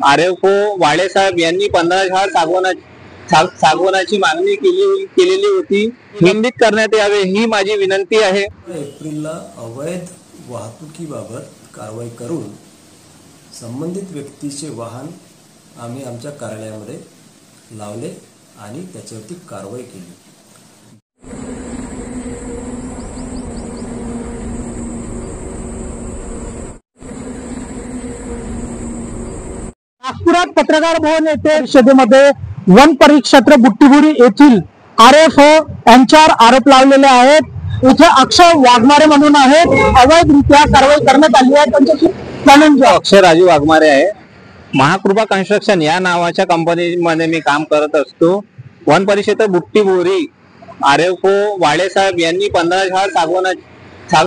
RFO वाळे साहेब यांनी 15 झाड सागवानाची मागणी केलेली होती, निलंबित करण्यात यावे ही माझी विनंती आहे। एप्रिलला अवैध वाहतुकीबाबत कारवाई करून संबंधित व्यक्तीचे वाहन आम्ही आमच्या कार्यालयामध्ये लावले आणि त्याच्यावरती कारवाई केली। नागपुरात पत्रकार भवन येथे परिषदेमध्ये वन परिक्षेत्र बुट्टीबोरी येथील आरएफओ यांच्यावर आरोप लावलेले आहेत। इथे अक्षय वाघमारे म्हणून आहेत, अवैधरित्या कारवाई करण्यात आली आहे। त्यांच्याशी अक्षय राजू वाघमारे आहे। महाकृपा कन्स्ट्रक्शन या नावाच्या कंपनीमध्ये मी काम करत असतो। वन परिक्षेत्र बुट्टीबोरी आरएफओ वाळे साहेब यांनी 15 झाड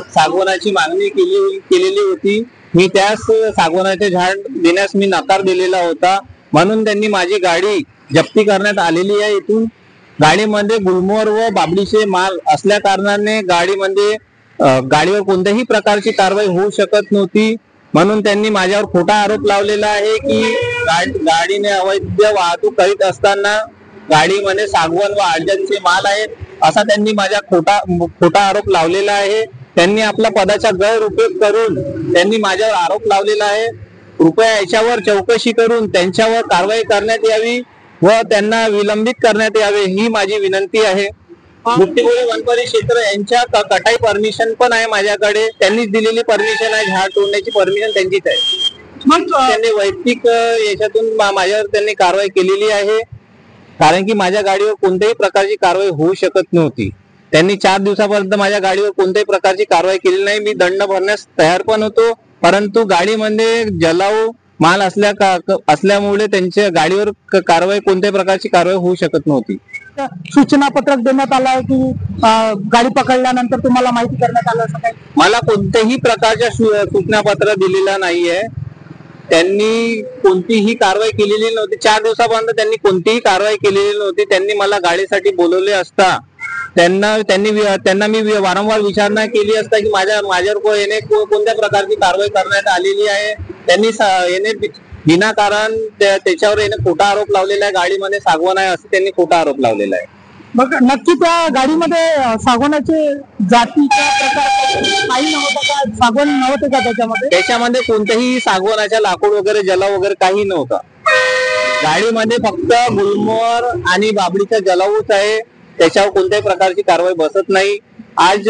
सागवानाची मागणी केलेली होती। मी त्यास सागवानाचे झाड देण्यास मी नकार दिलेला होता, म्हणून त्यांनी माझी गाडी जप्ती करण्यात आलेली आहे। इथून गाडीमध्ये गुलमोहर व बाबडीचे माल असल्या कारणाने गाडीवर कोणत्याही प्रकारची कारवाई होऊ शकत नव्हती, म्हणून त्यांनी माझ्यावर खोटा आरोप लावलेला आहे की गाडीने अवैध वाहतूक करीत असताना गाडीमध्ये सागवान व अर्जनचे माल आहेत, असा त्यांनी माझ्या खोटा आरोप लावलेला आहे। त्यांनी आपल्या पदाचा गैरउपयोग करून त्यांनी माझ्यावर आरोप लावलेला आहे। कृपया याच्यावर चौकशी करून त्यांच्यावर कारवाई करण्यात यावी व त्यांना विलंबित करण्यात यावे ही माझी विनंती आहे। बुट्टीबोरी वन परिक्षेत्र यांच्या कटाई परमिशन पण आहे माझ्याकडे, त्यांनीच दिलेली परमिशन आहे। झाड तोडण्याची परमिशन त्यांचीच आहे। मग त्यांनी वैयक्तिक याच्यातून माझ्यावर त्यांनी कारवाई केलेली आहे, कारण की माझ्या गाडीवर कोणत्याही प्रकारची कारवाई होऊ शकत नव्हती। त्यांनी 4 दिवसापर्यंत माझ्या गाडीवर कोणत्याही प्रकारची कारवाई केली नाही। मी दंड भरण्यास तयार पण होतो, परंतु गाडीमध्ये जलाऊ माल असल्यामुळे त्यांच्या गाडीवर कोणत्याही प्रकारची कारवाई होऊ शकत नव्हती। सूचना पत्रक देण्यात आलं आहे की गाडी पकडल्यानंतर तुम्हाला माहिती करण्यात आलं असं काही? मला कोणत्याही प्रकारच्या सूचना पत्र दिलेला नाहीये। त्यांनी कोणतीही कारवाई केलेली नव्हती। 4 दिवसापर्यंत त्यांनी कोणतीही कारवाई केलेली नव्हती। त्यांनी मला गाडीसाठी बोलवले असता त्यांना मी वारंवार विचारणा केली असता की माझ्यावर येणे कोणत्या प्रकारची कारवाई करण्यात आलेली आहे। त्यांनी येणे विनाकारण त्याच्यावर येणे खोटा आरोप लावलेला आहे। गाडीमध्ये सागवान आहे असं त्यांनी खोटा आरोप लावलेला आहे। मग नक्की त्या गाडीमध्ये सागवानाचे जातीचा प्रकार काही नव्हता का? सागवान नव्हते का त्याच्यामध्ये कोणत्याही सागवानाच्या लाकूड वगैरे जलाव वगैरे काही नव्हता। गाडीमध्ये फक्त गुलमोहर आणि बाबडीचा जलाऊच आहे, त्याच्यावर कोणत्याही प्रकारची कारवाई बसत नाही। आज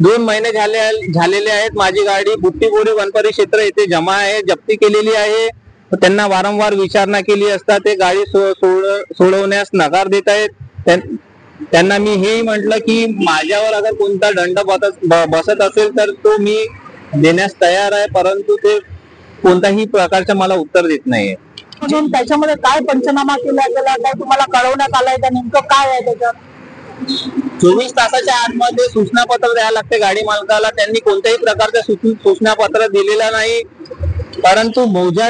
2 महिने झालेले आहेत। माझी गाडी बुट्टीबोरी वन परिक्षेत्र येथे जमा आहे, जप्ती केलेली आहे। त्यांना वारंवार विचारणा केली असता ते गाडी सोडवण्यास नकार देत आहेत। त्यांना मी हेही म्हटलं की माझ्यावर अगर कोणता दंड बसत असेल तर तो मी देण्यास तयार आहे, परंतु ते कोणत्याही प्रकारचं मला उत्तर देत नाहीये। त्याच्यामध्ये काय पंचनामा केला गेला, काय तुम्हाला कळवण्यात आलंय का? नेमकं काय आहे त्याच्यात? 24 तासाच्या आतमध्ये सूचना पत्र द्यायला लागते गाडी मालकाला। त्यांनी कोणत्याही प्रकारचं सूचना पत्र दिलेला नाही, परंतु मौजा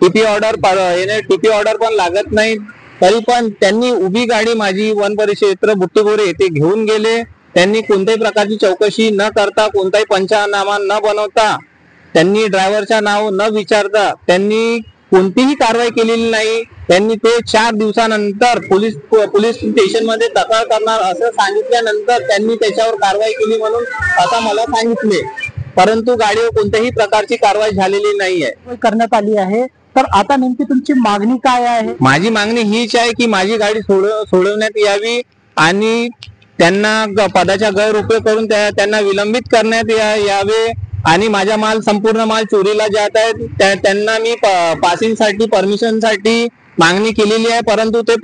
टीपी ऑर्डर पण लागत नाही। तरी पण त्यांनी उभी गाडी माझी वन परिक्षेत्र बुट्टीबोरी येथे घेऊन गेले। त्यांनी कोणत्याही प्रकारची चौकशी न करता, कोणताही पंचनामा न बनवता, त्यांनी ड्रायव्हरचं नाव न विचारता त्यांनी कोणतीही कारवाई केलेली नाही। त्यांनी ते 4 दिवसानंतर पोलीस स्टेशन मध्ये तक्रार करणार असं सांगितल्यानंतर त्यांनी त्याच्यावर कारवाई केली म्हणून आता मला सांगितले, परंतु गाडीवर कोणत्याही प्रकारची कारवाई झालेली नाहीये करण्यात आली आहे। तर आता नेमकी तुमची मागणी काय आहे? माझी मागणी हीच आहे की माझी गाडी सोडवण्यात यावी आणि त्यांना पदाचा गैरउपयोग करून त्यांना विलंबित करण्यात यावे आणि माझा संपूर्ण माल चोरीला जात आहे। त्यांना मी पासिंगसाठी परमिशनसाठी मागणी केलेली आहे, परंतु ते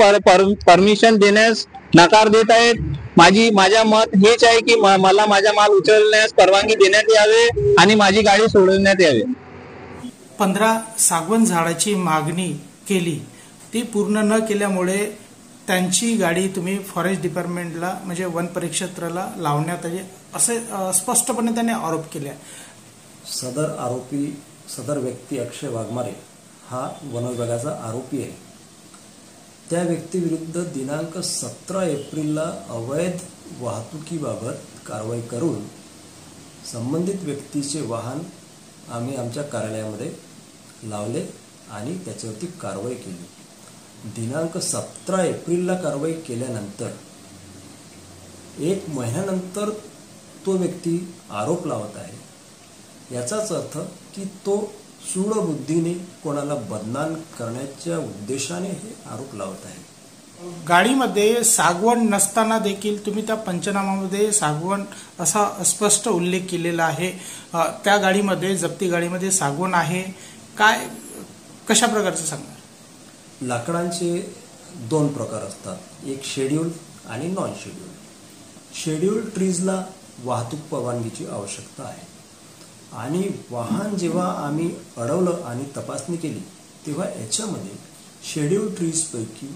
परमिशन देण्यास नकार देत आहेत। माझ्या मत हेच आहे की मला माझा माल उचलण्यास परवानगी देण्यात यावे आणि माझी गाडी सोडवण्यात यावी। 15 सागवान झाडाची मागणी केली, ती पूर्ण न केल्यामुळे त्यांची गाडी तुम्ही फॉरेस्ट डिपार्टमेंटला म्हणजे वन परिक्षेत्राला लावण्यात आली असे स्पष्टपणे त्यांनी आरोप केले। सदर व्यक्ती अक्षय वाघमारे हा वन विभागाचा आरोपी आहे। त्या व्यक्तीविरुद्ध दिनांक 17 एप्रिलला अवैध वाहतुकीबाबत कारवाई करून संबंधित व्यक्तीचे वाहन आम्ही आमच्या कार्यालयामध्ये लावले आणि त्याच्यावरती कारवाई केली. दिनांक 17 एप्रिलला कारवाई केल्यानंतर 1 महिन्यानंतर तो व्यक्ती आरोप लावत आहे. याचाच अर्थ की तो सूडबुद्धीने कोणाला बदनाम करण्याच्या उद्देशाने हे आरोप लावत आहे. गाडीमध्ये सागवण नसताना देखील तुम्ही त्या पंचनामामध्ये सागवण असा स्पष्ट उल्लेख केलेला आहे. त्या गाडीमध्ये, जप्ती गाडीमध्ये सागवण आहे काय, कशा प्रकारचं सांगणार? लाकडांचे 2 प्रकार असतात, एक शेड्यूल आणि नॉन शेड्यूल. शेड्यूल ट्रीजला वाहतूक परवानगीची आवश्यकता आहे आणि वाहन जेव्हा आम्ही अडवलं आणि तपासणी केली तेव्हा याच्यामध्ये शेड्यूल ट्रीजपैकी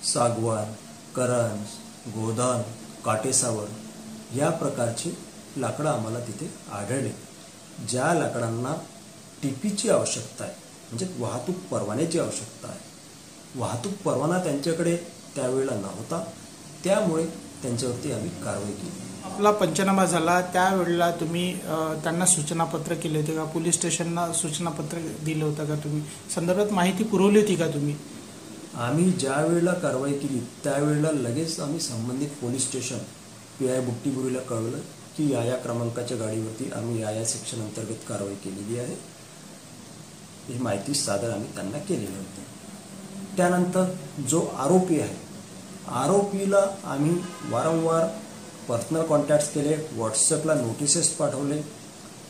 सागवान, करंज, गोधन, काटेसावळ या प्रकारचे लाकडं आम्हाला तिथे आढळले. ज्या लाकडांना टीपीची आवश्यकता आहे, म्हणजे वाहतूक परवान्याची आवश्यकता आहे. वाहतूक परवाना त्यांच्याकडे त्यावेळेला नव्हता, त्यामुळे त्यांच्यावरती आम्ही कारवाई केली. आपला पंचनामा झाला त्यावेळेला तुम्ही त्यांना सूचनापत्र केले होते का? पोलीस स्टेशनला सूचनापत्र दिलं होतं का? तुम्ही संदर्भात माहिती पुरवली होती का तुम्ही? आम्ही ज्या वेळेला कारवाई केली त्यावेळेला लगेच आम्ही संबंधित पोलीस स्टेशन PI बुट्टीबुरीला कळवलं की या क्रमांकाच्या गाडीवरती आम्ही या सेक्शन अंतर्गत कारवाई केलेली आहे. ही माहिती सादर आम्ही त्यांना केलेली होती. त्यानंतर जो आरोपी आहे, आरोपीला आम्ही वारंवार पर्सनल कॉन्टॅक्ट्स केले, व्हॉट्सअपला नोटिसेस पाठवले,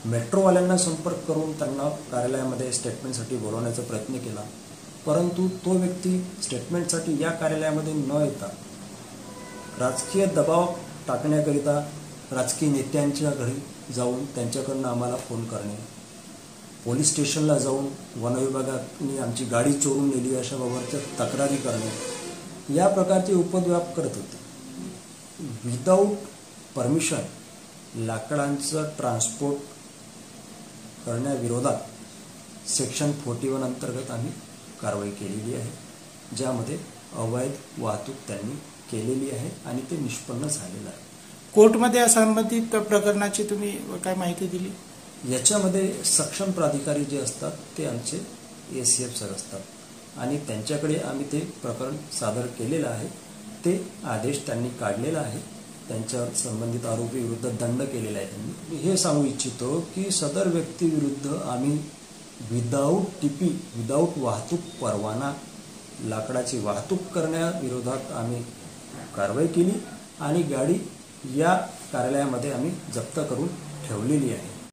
मेट्रोवाल्यांना संपर्क करून त्यांना कार्यालयामध्ये स्टेटमेंटसाठी बोलवण्याचा प्रयत्न केला. परंतु तो व्यक्ती स्टेटमेंटसाठी या कार्यालयामध्ये न येता राजकीय दबाव टाकण्याकरिता राजकीय नेत्यांच्या घरी जाऊन त्यांच्याकडनं आम्हाला फोन करणे, पोलीस स्टेशनला जाऊन वनविभागाने आमची गाडी चोरून नेली अशा बाबतच्या तक्रारी करणे, या प्रकारचे उपद्व्याप करत होते. विदाऊट परमिशन लाकडांचं ट्रान्सपोर्ट करण्याविरोधात सेक्शन 41 अंतर्गत आम्ही कारवाई केलेली आहे, ज्यामध्ये अवैध वाहतूक त्यांनी केलेली आहे आणि ते निष्पन्न झालेलं आहे. कोर्टमध्ये संबंधित प्रकरणाची तुम्ही काय माहिती दिली? याच्यामध्ये सक्षम प्राधिकारी जे असतात ते आमचे ACF सर असतात आणि त्यांच्याकडे आम्ही ते प्रकरण सादर केलेलं आहे. ते आदेश त्यांनी काढलेला आहे, त्यांच्यावर संबंधित आरोपी विरुद्ध दंड केलेला आहे त्यांनी. मी हे सांगू इच्छितो की सदर व्यक्तीविरुद्ध आम्ही विदाऊट TP, विदाऊट वाहतूक परवाना लाकडाची वाहतूक करण्याविरोधात आम्ही कारवाई केली आणि गाडी या कार्यालयामध्ये आम्ही जप्त करून ठेवलेली आहे.